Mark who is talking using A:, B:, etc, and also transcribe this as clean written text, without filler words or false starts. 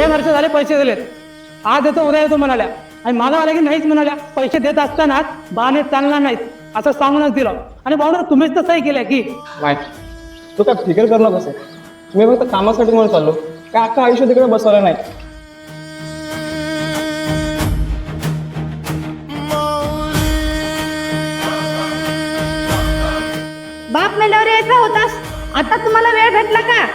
A: वर्ष झाले पैसे दिलेत, आज येतो उद्या येतो म्हणाल्या आणि मला आल्या की नाहीच म्हणाल्या. पैसे देत असतानाच बाने चालणार नाहीत असं सांगूनच दिलं. आणि भाऊ तुम्हीच तर सही केल्या की.
B: नाही, तू काय फिकर करू नकोस. मी फक्त कामासाठी म्हणून चाललो, काय अख्खं आयुष्य तिकडे बसवलं नाही.
C: बाप मेल्यावर यायचा होतास, आता तुम्हाला वेळ भेटला का?